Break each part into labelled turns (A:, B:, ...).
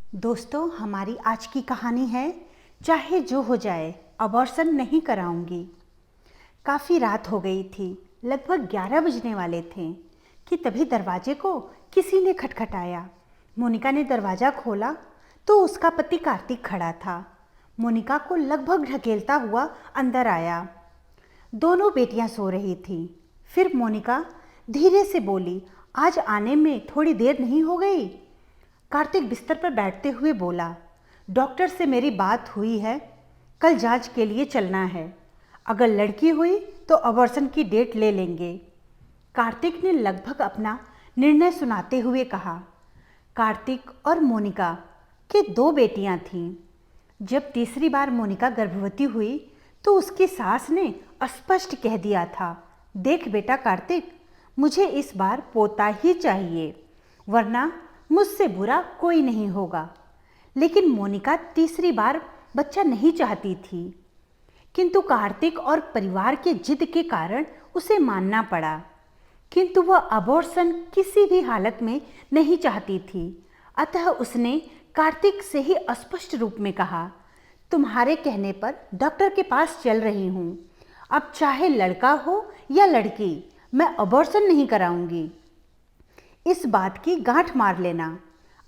A: दोस्तों, हमारी आज की कहानी है चाहे जो हो जाए अबॉर्शन नहीं कराऊंगी। काफ़ी रात हो गई थी, लगभग 11 बजने वाले थे कि तभी दरवाजे को किसी ने खटखटाया। मोनिका ने दरवाज़ा खोला तो उसका पति कार्तिक खड़ा था। मोनिका को लगभग ढकेलता हुआ अंदर आया। दोनों बेटियां सो रही थीं। फिर मोनिका धीरे से बोली, आज आने में थोड़ी देर नहीं हो गई? कार्तिक बिस्तर पर बैठते हुए बोला, डॉक्टर से मेरी बात हुई है, कल जांच के लिए चलना है। अगर लड़की हुई तो अबॉर्शन की डेट ले लेंगे। कार्तिक ने लगभग अपना निर्णय सुनाते हुए कहा। कार्तिक और मोनिका के 2 बेटियां थीं। जब तीसरी बार मोनिका गर्भवती हुई तो उसकी सास ने स्पष्ट कह दिया था, देख बेटा कार्तिक, मुझे इस बार पोता ही चाहिए, वरना मुझसे बुरा कोई नहीं होगा। लेकिन मोनिका तीसरी बार बच्चा नहीं चाहती थी, किंतु कार्तिक और परिवार के जिद के कारण उसे मानना पड़ा। किंतु वह अबॉर्शन किसी भी हालत में नहीं चाहती थी। अतः उसने कार्तिक से ही स्पष्ट रूप में कहा, तुम्हारे कहने पर डॉक्टर के पास चल रही हूँ। अब चाहे लड़का हो या लड़की, मैं अबॉर्शन नहीं कराऊंगी। इस बात की गांठ मार लेना।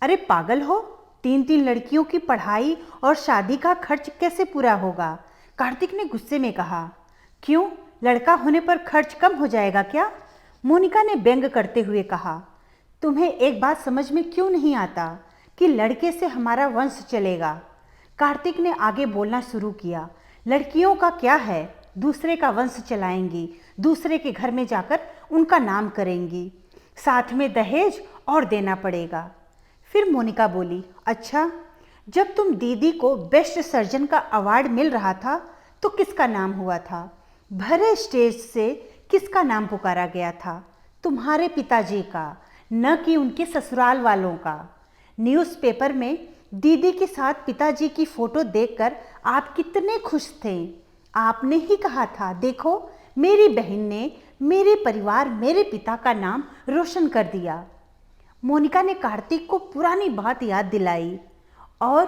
A: अरे पागल हो, 3 लड़कियों की पढ़ाई और शादी का खर्च कैसे पूरा होगा? कार्तिक ने गुस्से में कहा। क्यों, लड़का होने पर खर्च कम हो जाएगा क्या? मोनिका ने व्यंग करते हुए कहा। तुम्हें एक बात समझ में क्यों नहीं आता कि लड़के से हमारा वंश चलेगा? कार्तिक ने आगे बोलना शुरू किया। लड़कियों का क्या है, दूसरे का वंश चलाएंगी, दूसरे के घर में जाकर उनका नाम करेंगी, साथ में दहेज और देना पड़ेगा। फिर मोनिका बोली, अच्छा, जब तुम दीदी को बेस्ट सर्जन का अवार्ड मिल रहा था तो किसका नाम हुआ था? भरे स्टेज से किसका नाम पुकारा गया था? तुम्हारे पिताजी का, न कि उनके ससुराल वालों का। न्यूज़पेपर में दीदी के साथ पिताजी की फोटो देखकर आप कितने खुश थे। आपने ही कहा था, देखो मेरी बहन ने मेरे परिवार, मेरे पिता का नाम रोशन कर दिया। मोनिका ने कार्तिक को पुरानी बात याद दिलाई। और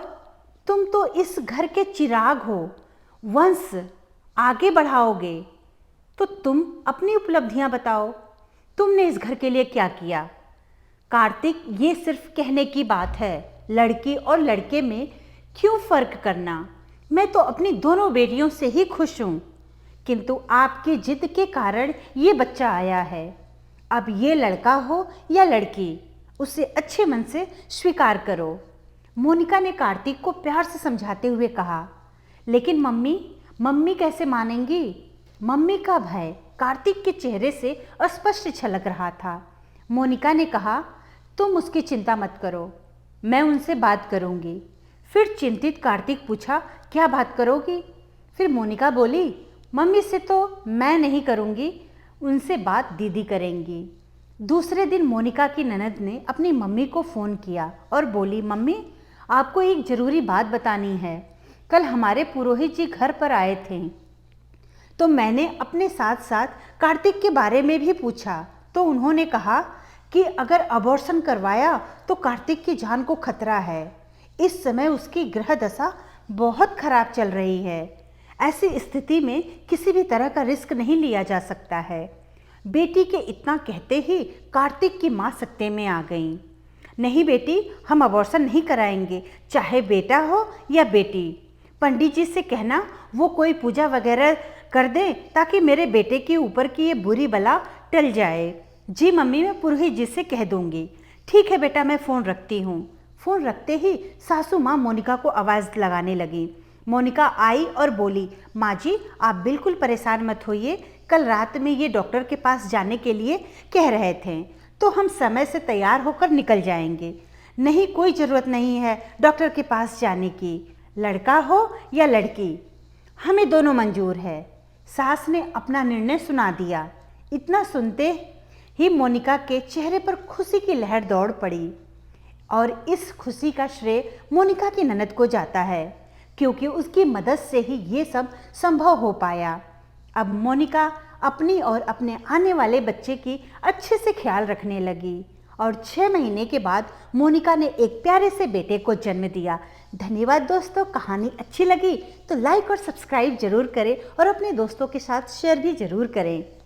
A: तुम तो इस घर के चिराग हो, वंश आगे बढ़ाओगे। तो तुम अपनी उपलब्धियां बताओ, तुमने इस घर के लिए क्या किया? कार्तिक, ये सिर्फ कहने की बात है, लड़की और लड़के में क्यों फर्क करना? मैं तो अपनी दोनों बेटियों से ही खुश हूँ, किंतु आपकी जिद के कारण ये बच्चा आया है। अब ये लड़का हो या लड़की, उसे अच्छे मन से स्वीकार करो। मोनिका ने कार्तिक को प्यार से समझाते हुए कहा। लेकिन मम्मी कैसे मानेंगी? मम्मी का भय कार्तिक के चेहरे से स्पष्ट झलक रहा था। मोनिका ने कहा, तुम उसकी चिंता मत करो, मैं उनसे बात करूंगी। फिर चिंतित कार्तिक पूछा, क्या बात करोगी? फिर मोनिका बोली, मम्मी से तो मैं नहीं करूंगी, उनसे बात दीदी करेंगी। दूसरे दिन मोनिका की ननद ने अपनी मम्मी को फ़ोन किया और बोली, मम्मी, आपको एक ज़रूरी बात बतानी है। कल हमारे पुरोहित जी घर पर आए थे, तो मैंने अपने साथ साथ कार्तिक के बारे में भी पूछा, तो उन्होंने कहा कि अगर अबॉर्शन करवाया तो कार्तिक की जान को खतरा है। इस समय उसकी ग्रह दशा बहुत खराब चल रही है। ऐसी स्थिति में किसी भी तरह का रिस्क नहीं लिया जा सकता है। बेटी के इतना कहते ही कार्तिक की माँ सकते में आ गई। नहीं बेटी, हम अबॉर्शन नहीं कराएंगे, चाहे बेटा हो या बेटी। पंडित जी से कहना वो कोई पूजा वगैरह कर दे ताकि मेरे बेटे के ऊपर की ये बुरी बला टल जाए। जी मम्मी, मैं पुरोहित जी से कह दूंगी। ठीक है बेटा, मैं फ़ोन रखती हूँ। फ़ोन रखते ही सासू माँ मोनिका को आवाज़ लगाने लगी। मोनिका आई और बोली, माँ जी, आप बिल्कुल परेशान मत होइए, कल रात में ये डॉक्टर के पास जाने के लिए कह रहे थे, तो हम समय से तैयार होकर निकल जाएंगे। नहीं, कोई ज़रूरत नहीं है डॉक्टर के पास जाने की, लड़का हो या लड़की, हमें दोनों मंजूर है। सास ने अपना निर्णय सुना दिया। इतना सुनते ही मोनिका के चेहरे पर खुशी की लहर दौड़ पड़ी और इस खुशी का श्रेय मोनिका की ननद को जाता है, क्योंकि उसकी मदद से ही ये सब संभव हो पाया। अब मोनिका अपनी और अपने आने वाले बच्चे की अच्छे से ख्याल रखने लगी और 6 महीने के बाद मोनिका ने एक प्यारे से बेटे को जन्म दिया। धन्यवाद दोस्तों। कहानी अच्छी लगी तो लाइक और सब्सक्राइब जरूर करें और अपने दोस्तों के साथ शेयर भी जरूर करें।